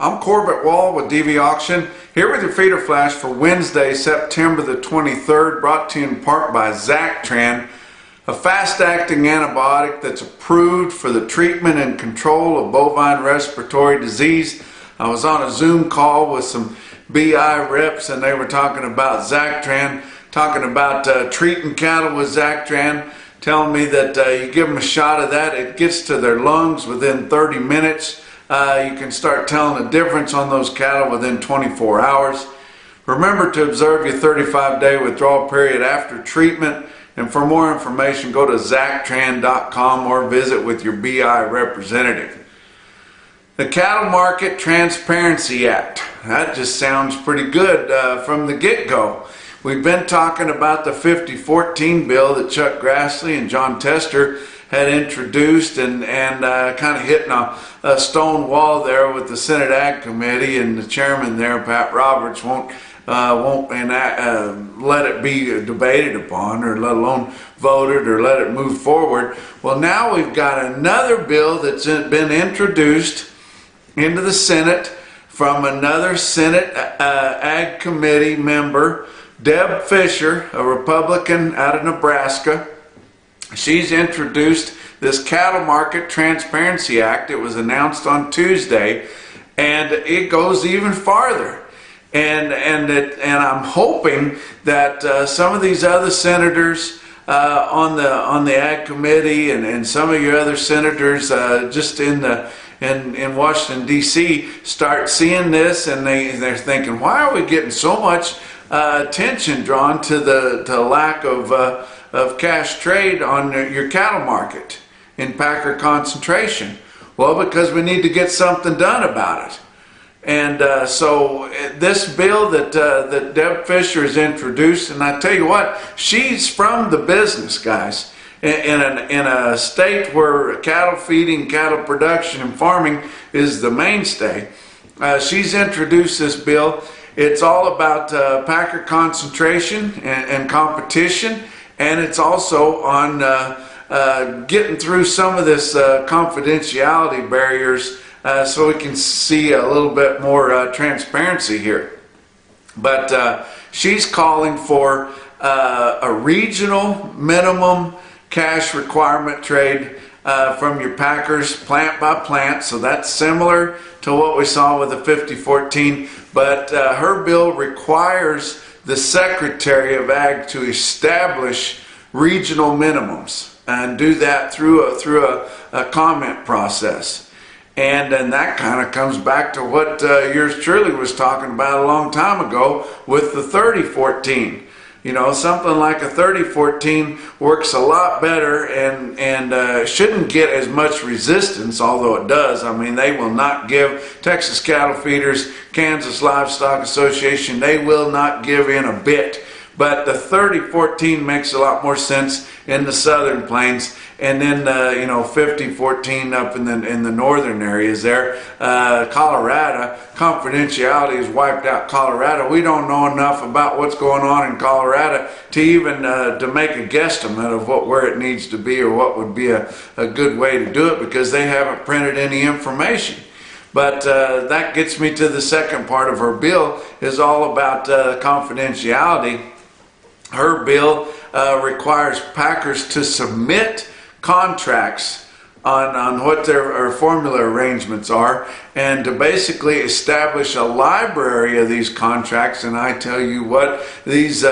I'm Corbett Wall with DV Auction, here with your feeder flash for Wednesday, September the 23rd, brought to you in part by Zactran, a fast-acting antibiotic that's approved for the treatment and control of bovine respiratory disease. I was on a Zoom call with some BI reps and they were talking about Zactran, talking about treating cattle with Zactran, telling me that you give them a shot of that, it gets to their lungs within 30 minutes. You can start telling the difference on those cattle within 24 hours. Remember to observe your 35-day withdrawal period after treatment. And for more information, go to Zactran.com or visit with your BI representative. The Cattle Market Transparency Act. That just sounds pretty good from the get-go. We've been talking about the 5014 bill that Chuck Grassley and John Tester had introduced and kind of hitting a stone wall there with the Senate Ag Committee, and the chairman there, Pat Roberts, won't let it be debated upon, or let alone voted, or let it move forward. Well, now we've got another bill that's been introduced into the Senate from another Senate Ag Committee member, Deb Fischer, a Republican out of Nebraska. She's introduced this Cattle Market Transparency Act. It was announced on Tuesday, and it goes even farther. And I'm hoping that some of these other senators on the Ag Committee and some of your other senators just in Washington D.C. start seeing this, and they're thinking, why are we getting so much attention drawn to the lack of cash trade on your cattle market in packer concentration? Well, because we need to get something done about it. And so this bill that Deb Fischer has introduced, and I tell you what, she's from the business, guys. In a state where cattle feeding, cattle production, and farming is the mainstay, she's introduced this bill. It's all about packer concentration and competition. And it's also on getting through some of this confidentiality barriers so we can see a little bit more transparency here. But she's calling for a regional minimum cash requirement trade from your packers plant by plant. So that's similar to what we saw with the 5014. But her bill requires the Secretary of Ag to establish regional minimums and do that through a comment process. And then that kind of comes back to what yours truly was talking about a long time ago with the 3014. You know, something like a 3014 works a lot better and shouldn't get as much resistance, although it does. I mean, they will not give, Texas Cattle Feeders, Kansas Livestock Association, they will not give in a bit. But the 3014 makes a lot more sense in the southern plains, and then 5014 up in the northern areas there. Colorado, confidentiality has wiped out Colorado. We don't know enough about what's going on in Colorado to even to make a guesstimate of where it needs to be or what would be a good way to do it, because they haven't printed any information. But that gets me to the second part of her bill, is all about confidentiality. Her bill requires packers to submit contracts on what their formula arrangements are, and to basically establish a library of these contracts. And I tell you what, these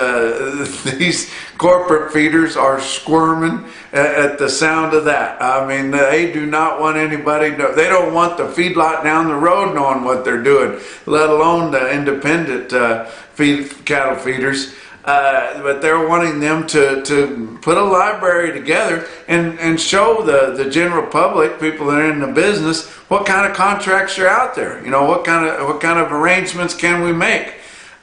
corporate feeders are squirming at the sound of that. I mean, they do not want anybody, they don't want the feedlot down the road knowing what they're doing, let alone the independent cattle feeders. But they're wanting them to put a library together and show the general public, people that are in the business, what kind of contracts are out there. You know, what kind of arrangements can we make?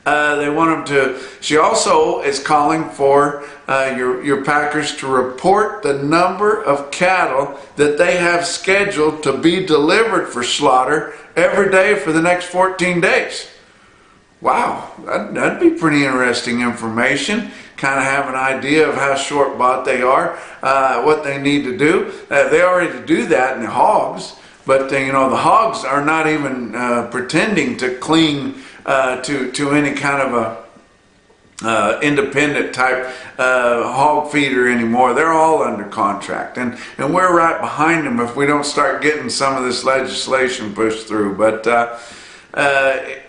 They want them to. She also is calling for your packers to report the number of cattle that they have scheduled to be delivered for slaughter every day for the next 14 days. Wow, that'd be pretty interesting information. Kind of have an idea of how short bought they are, what they need to do. They already do that in the hogs, but you know, the hogs are not even pretending to cling to any kind of a independent type hog feeder anymore. They're all under contract, and we're right behind them if we don't start getting some of this legislation pushed through. But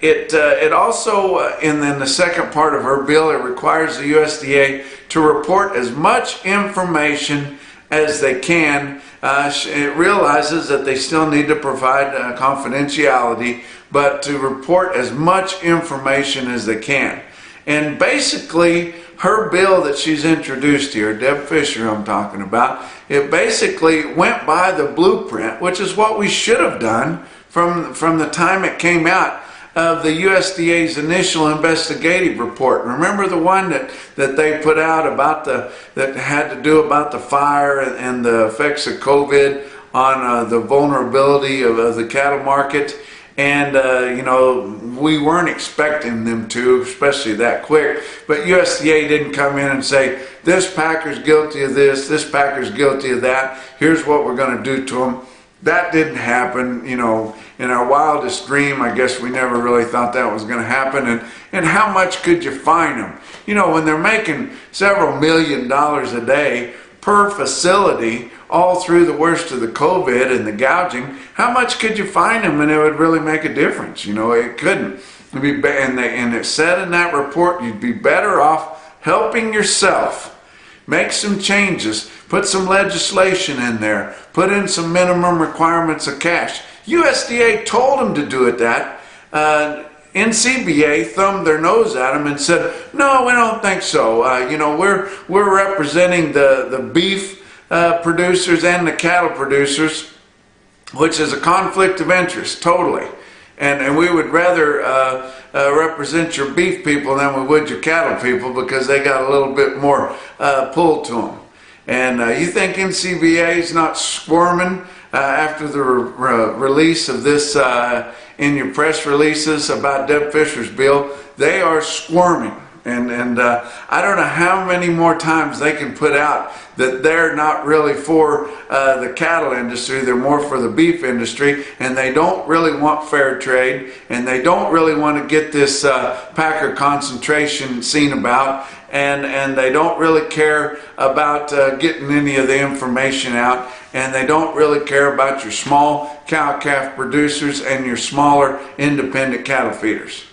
it also, in the second part of her bill, it requires the USDA to report as much information as they can. It realizes that they still need to provide confidentiality, but to report as much information as they can. And basically, her bill that she's introduced here, Deb Fisher I'm talking about, it basically went by the blueprint, which is what we should have done from the time it came out of the USDA's initial investigative report. Remember the one that they put out about that had to do about the fire and the effects of COVID on the vulnerability of the cattle market? And, you know, we weren't expecting them to, especially that quick. But USDA didn't come in and say, this packer's guilty of this packer's guilty of that, here's what we're going to do to them. That didn't happen. You know, in our wildest dream, I guess we never really thought that was going to happen. And how much could you fine them? You know, when they're making several $1 million a day per facility, all through the worst of the COVID and the gouging, how much could you fine them and it would really make a difference? You know, it couldn't. It'd be, and it said in that report, you'd be better off helping yourself. Make some changes, put some legislation in there, put in some minimum requirements of cash. USDA told them to do it that. NCBA thumbed their nose at them and said, no, we don't think so. You know, we're representing the beef producers and the cattle producers, which is a conflict of interest, totally. And we would rather represent your beef people than we would your cattle people because they got a little bit more pull to them. And you think NCBA is not squirming after the release of this in your press releases about Deb Fisher's bill? They are squirming. And I don't know how many more times they can put out that they're not really for the cattle industry, they're more for the beef industry, and they don't really want fair trade, and they don't really want to get this packer concentration seen about, and they don't really care about getting any of the information out, and they don't really care about your small cow-calf producers and your smaller independent cattle feeders.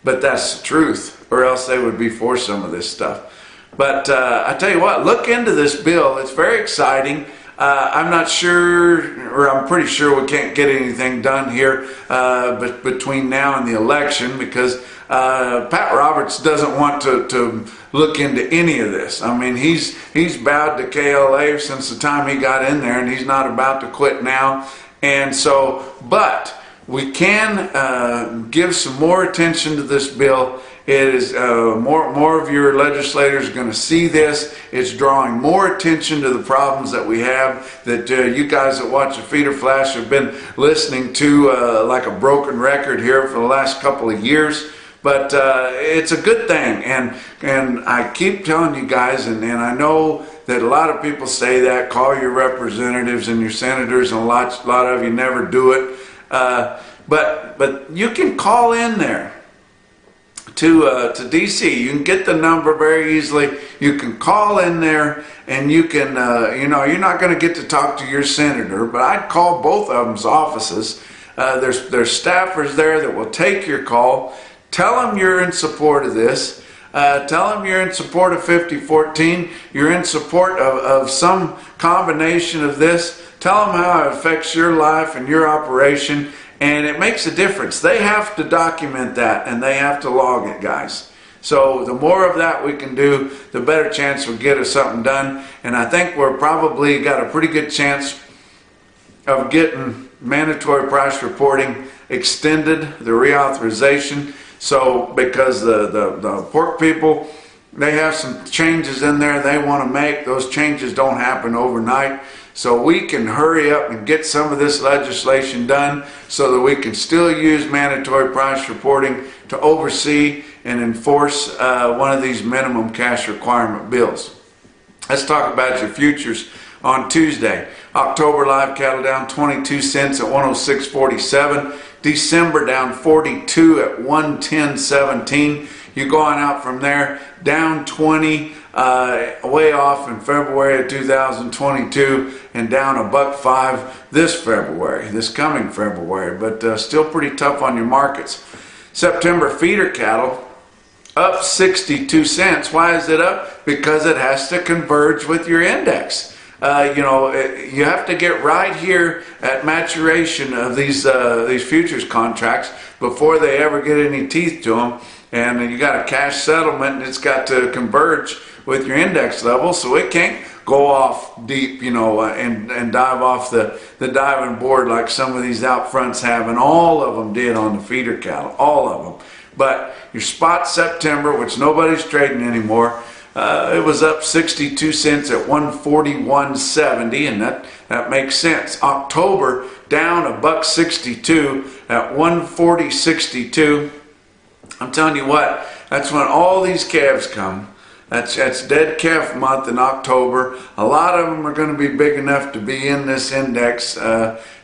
But that's the truth, or else they would be for some of this stuff. But I tell you what, look into this bill. It's very exciting. I'm not sure, or I'm pretty sure we can't get anything done here but between now and the election, because Pat Roberts doesn't want to look into any of this. I mean, he's bowed to KLA since the time he got in there, and he's not about to quit now. And so, but we can give some more attention to this bill. It is more of your legislators are going to see this. It's drawing more attention to the problems that we have, that you guys that watch the Feeder Flash have been listening to like a broken record here for the last couple of years. But it's a good thing, and I keep telling you guys, and I know that a lot of people say that, call your representatives and your senators, and a lot of you never do it. But you can call in there to DC. You can get the number very easily. You can call in there, and you can, you know, you're not going to get to talk to your senator, but I'd call both of them's offices. There's staffers there that will take your call. Tell them you're in support of this. Tell them you're in support of 5014. You're in support of some combination of this. Tell them how it affects your life and your operation. And it makes a difference. They have to document that, and they have to log it, guys. So the more of that we can do, the better chance we'll get of something done. And I think we're probably got a pretty good chance of getting mandatory price reporting extended, the reauthorization. So because the pork people, they have some changes in there they want to make. Those changes don't happen overnight. So we can hurry up and get some of this legislation done so that we can still use mandatory price reporting to oversee and enforce one of these minimum cash requirement bills. Let's talk about your futures on Tuesday. October live cattle down 22 cents at 106.47. December down 42 at 110.17. You're going out from there, down 20, way off in February of 2022, and down $1.05 this February, this coming February, but still pretty tough on your markets. September feeder cattle up 62 cents. Why is it up? Because it has to converge with your index. You have to get right here at maturation of these futures contracts before they ever get any teeth to them. And you got a cash settlement, and it's got to converge with your index level, so it can't go off deep, and dive off the diving board like some of these out fronts have, and all of them did on the feeder cattle, all of them. But your spot September, which nobody's trading anymore, it was up 62 cents at 141.70, and that makes sense. October down $1.62 at 140.62. I'm telling you what, that's when all these calves come. That's dead calf month in October. A lot of them are going to be big enough to be in this index,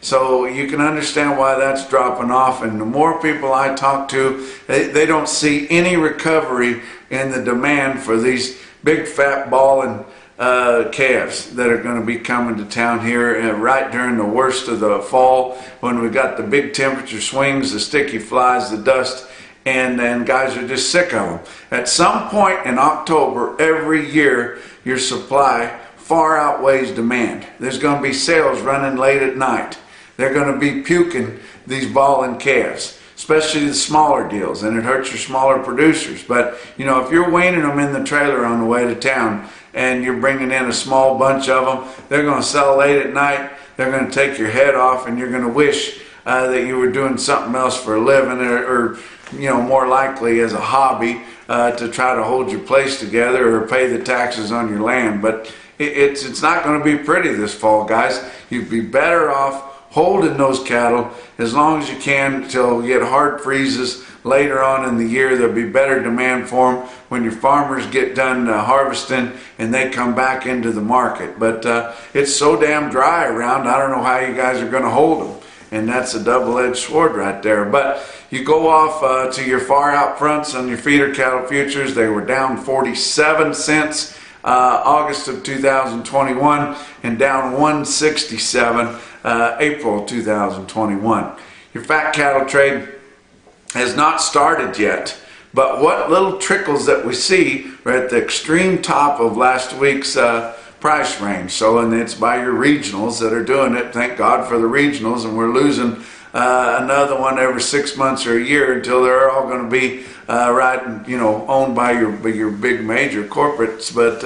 so you can understand why that's dropping off. And the more people I talk to, they don't see any recovery in the demand for these big fat balling calves that are going to be coming to town here right during the worst of the fall, when we got the big temperature swings, the sticky flies, the dust, and then guys are just sick of them. At some point in October every year, your supply far outweighs demand. There's going to be sales running late at night. They're going to be puking these balling calves, especially the smaller deals, and it hurts your smaller producers. But if you're weaning them in the trailer on the way to town and you're bringing in a small bunch of them, they're going to sell late at night. They're going to take your head off, and you're going to wish that you were doing something else for a living, or more likely as a hobby, to try to hold your place together or pay the taxes on your land. But it's not going to be pretty this fall, guys. You'd be better off holding those cattle as long as you can until you get hard freezes later on in the year. There'll be better demand for them when your farmers get done harvesting and they come back into the market. But it's so damn dry around, I don't know how you guys are going to hold them. And that's a double-edged sword right there. But you go off to your far out fronts on your feeder cattle futures. They were down 47 cents August of 2021, and down 167 April 2021. Your fat cattle trade has not started yet, but what little trickles that we see are at the extreme top of last week's price range. So, and it's by your regionals that are doing it. Thank God for the regionals, and we're losing another one every 6 months or a year until they're all going to be owned by your big major corporates. But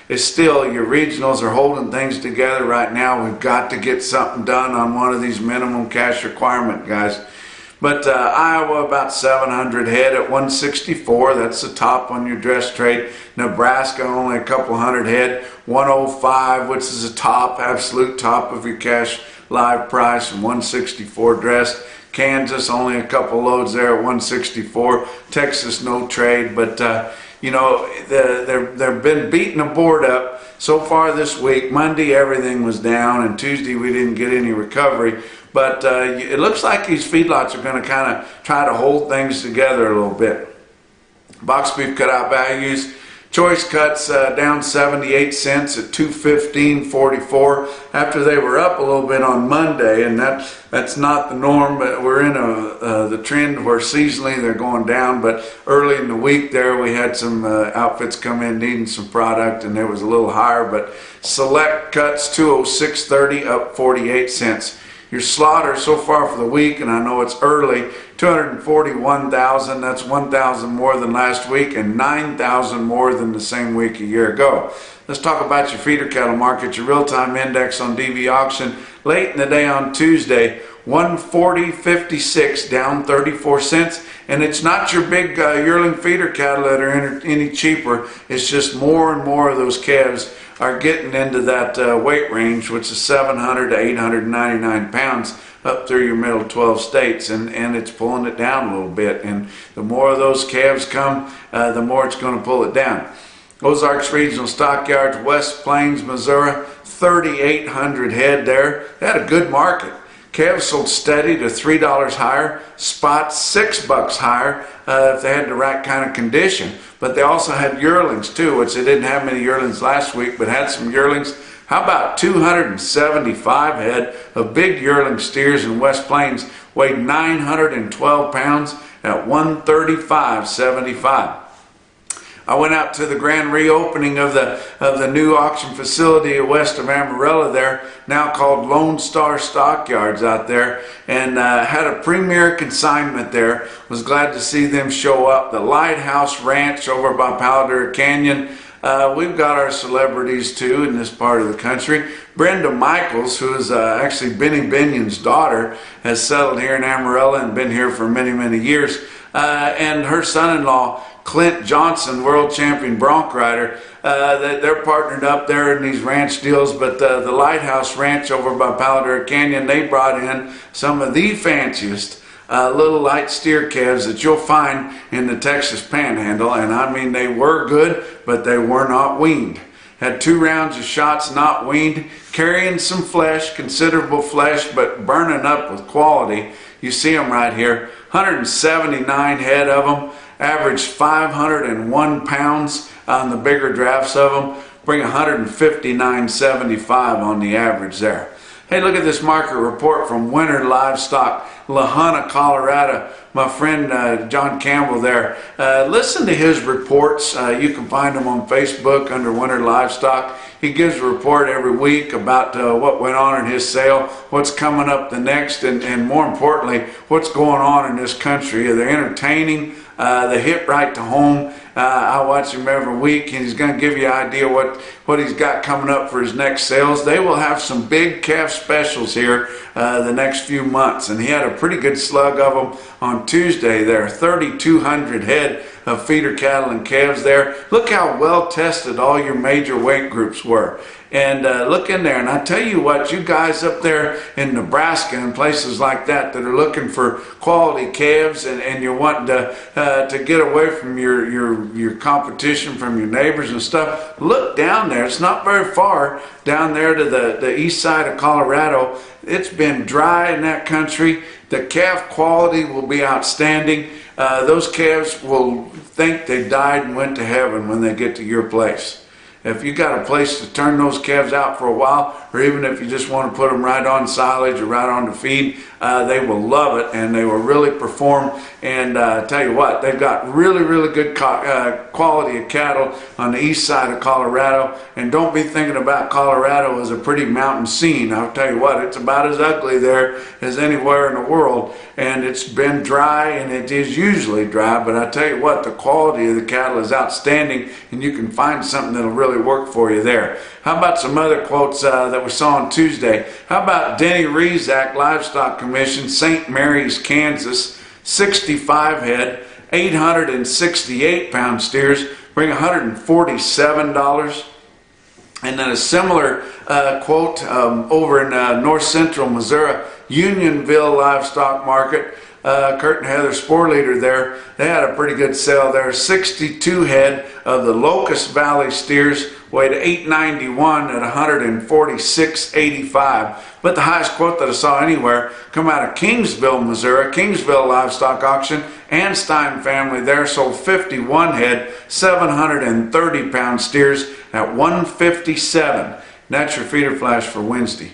it's still, your regionals are holding things together right now. We've got to get something done on one of these minimum cash requirement guys. But Iowa, about 700 head at 164. That's the top on your dress trade. Nebraska, only a couple hundred head, 105, which is the top, absolute top of your cash live price, and 164 dressed. Kansas, only a couple loads there at 164. Texas, no trade. But they've been beating the board up so far this week. Monday, everything was down, and Tuesday we didn't get any recovery. But it looks like these feedlots are going to kind of try to hold things together a little bit. Box beef cutout values, choice cuts down 78 cents at 215.44 after they were up a little bit on Monday, and that's not the norm. But we're in the trend where seasonally they're going down. But early in the week there, we had some outfits come in needing some product, and it was a little higher. But select cuts 206.30 up 48 cents. Your slaughter so far for the week, and I know it's early, 241,000. That's 1,000 more than last week and 9,000 more than the same week a year ago. Let's talk about your feeder cattle market. Your real-time index on DV auction late in the day on Tuesday, 140.56, down 34 cents. And it's not your big yearling feeder cattle that are any cheaper. It's just more and more of those calves are getting into that weight range, which is 700 to 899 pounds up through your middle 12 states, and it's pulling it down a little bit. And the more of those calves come, the more it's going to pull it down. Ozarks Regional Stockyards, West Plains, Missouri, 3,800 head there. They had a good market. Calves sold steady to $3 higher, spots $6 higher if they had the right kind of condition. But they also had yearlings too, which they didn't have many yearlings last week, but had some yearlings. How about 275 head of big yearling steers in West Plains, weighed 912 pounds at 135.75. I went out to the grand reopening of the new auction facility west of Amarillo there, now called Lone Star Stockyards out there, and had a premier consignment there. Was glad to see them show up. The Lighthouse Ranch over by Powder Canyon. We've got our celebrities too in this part of the country. Brenda Michaels, who is actually Benny Binion's daughter, has settled here in Amarillo and been here for many, many years. And her son-in-law, Clint Johnson, world champion bronc rider, they're partnered up there in these ranch deals. But the Lighthouse Ranch over by Powder Canyon, they brought in some of the fanciest little light steer calves that you'll find in the Texas Panhandle. And I mean, they were good, but they were not weaned. Had 2 rounds of shots, not weaned, carrying some flesh, considerable flesh, but burning up with quality. You see them right here, 179 head of them, average 501 pounds on the bigger drafts of them, bring 159.75 on the average there. Hey, look at this market report from Winter Livestock, La Junta, Colorado. My friend John Campbell there. Listen to his reports. You can find them on Facebook under Winter Livestock. He gives a report every week about what went on in his sale, what's coming up the next, and more importantly, what's going on in this country. They're entertaining. They hit right to home. I watch him every week, and he's going to give you an idea what he's got coming up for his next sales. They will have some big calf specials here the next few months, and he had a pretty good slug of them on Tuesday there. 3,200 head of feeder cattle and calves there. Look how well tested all your major weight groups were. And look in there, and I tell you what, you guys up there in Nebraska and places like that are looking for quality calves, and you're wanting to get away from your competition from your neighbors and stuff, look down there. It's not very far down there to the east side of Colorado. It's been dry in that country. The calf quality will be outstanding. Those calves will think they died and went to heaven when they get to your place. If you got a place to turn those calves out for a while, or even if you just want to put them right on silage or right on the feed, they will love it, and they will really perform. And tell you what, they've got really, really good quality of cattle on the east side of Colorado. And don't be thinking about Colorado as a pretty mountain scene. I'll tell you what, it's about as ugly there as anywhere in the world. And it's been dry, and it is usually dry, but I tell you what, the quality of the cattle is outstanding, and you can find something that'll really work for you there. How about some other quotes that we saw on Tuesday? How about Denny Rezac, Livestock Commission, St. Mary's, Kansas, 65 head, 868 pound steers, bring $147. And then a similar quote over in north central Missouri, Unionville Livestock Market. Kurt and Heather Spore Leader there, they had a pretty good sale there. 62 head of the Locust Valley steers, weighed 891 at 146.85. But the highest quote that I saw anywhere come out of Kingsville, Missouri. Kingsville Livestock Auction, Anstein family there sold 51 head, 730 pound steers at 157. And that's your feeder flash for Wednesday.